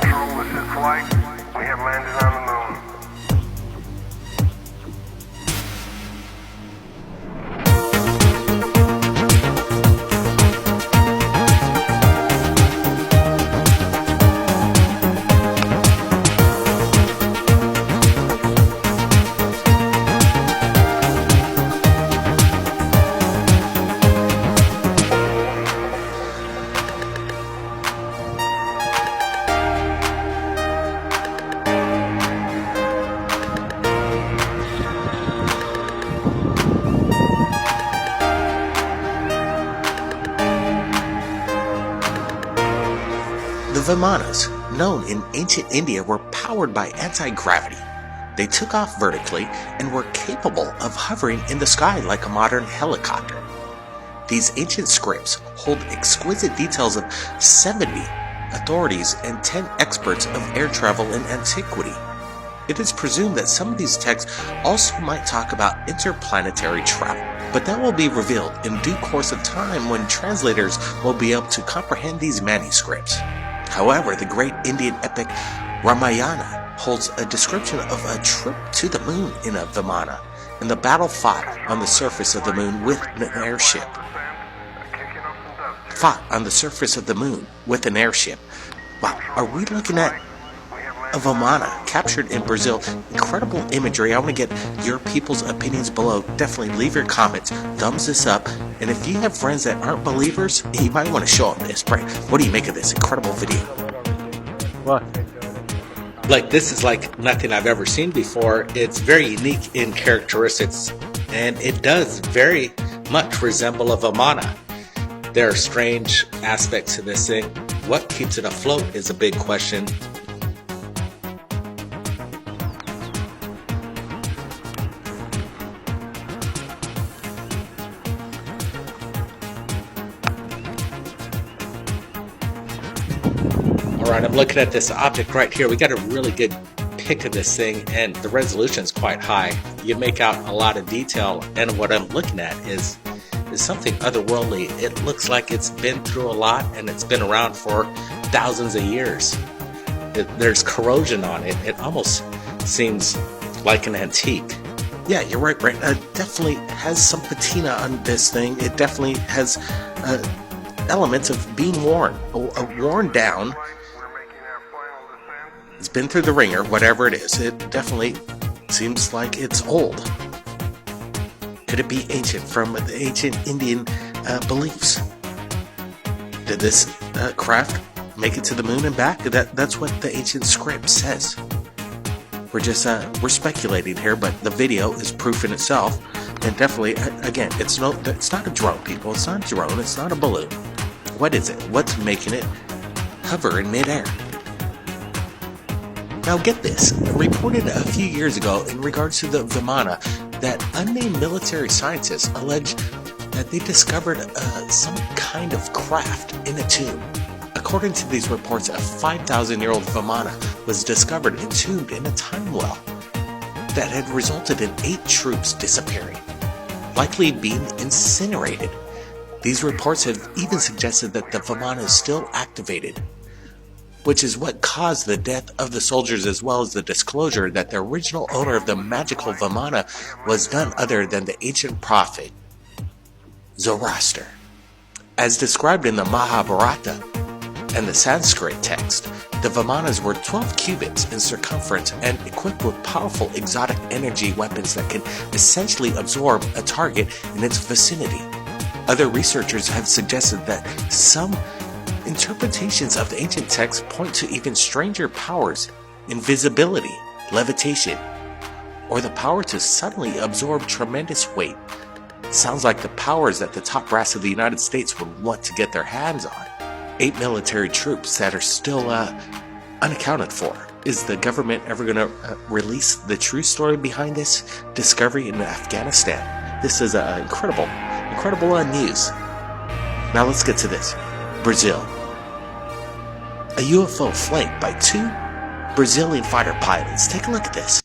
control, this is flight. We have landed on the moon. The Vimanas, known in ancient India, were powered by anti-gravity. They took off vertically and were capable of hovering in the sky like a modern helicopter. These ancient scripts hold exquisite details of 70 authorities and 10 experts of air travel in antiquity. It is presumed that some of these texts also might talk about interplanetary travel, but that will be revealed in due course of time when translators will be able to comprehend these manuscripts. However, the great Indian epic Ramayana holds a description of a trip to the moon in a Vimana, and the battle fought on the surface of the moon with an airship. Wow, are we looking at a Vimana captured in Brazil? Incredible imagery. I want to get your people's opinions below. Definitely leave your comments, thumbs this up, and if you have friends that aren't believers, you might want to show them this. Right? What do you make of this incredible video? What? Like, this is like nothing I've ever seen before. It's very unique in characteristics, and it does very much resemble a Vimana. There are strange aspects to this thing. What keeps it afloat is a big question. Alright, I'm looking at this object right here. We got a really good pic of this thing, and the resolution is quite high. You make out a lot of detail, and what I'm looking at is something otherworldly. It looks like it's been through a lot, and it's been around for thousands of years. There's corrosion on it. It almost seems like an antique. Yeah, you're right, Brent. Definitely has some patina on this thing. It definitely has elements of being worn, worn down. It's been through the ringer, whatever it is. It definitely seems like it's old. Could it be ancient, from the ancient Indian beliefs? Did this craft make it to the moon and back? That's what the ancient script says. We're speculating here, but the video is proof in itself. And definitely, again, it's not a drone, people. It's not a drone. It's not a balloon. What is it? What's making it hover in midair? Now get this, reported a few years ago in regards to the Vimana, that unnamed military scientists allege that they discovered some kind of craft in a tomb. According to these reports, a 5,000-year-old Vimana was discovered entombed in a time well that had resulted in 8 troops disappearing, likely being incinerated. These reports have even suggested that the Vimana is still activated, which is what caused the death of the soldiers, as well as the disclosure that the original owner of the magical Vimana was none other than the ancient prophet Zoroaster. As described in the Mahabharata and the Sanskrit text, the Vimanas were 12 cubits in circumference and equipped with powerful exotic energy weapons that can essentially absorb a target in its vicinity. Other researchers have suggested that some interpretations of the ancient text point to even stranger powers: invisibility, levitation, or the power to suddenly absorb tremendous weight. Sounds like the powers that the top brass of the United States would want to get their hands on. 8 military troops that are still unaccounted for. Is the government ever going to release the true story behind this discovery in Afghanistan? This is incredible news. Now let's get to this. Brazil. A UFO flanked by 2 Brazilian fighter pilots. Take a look at this.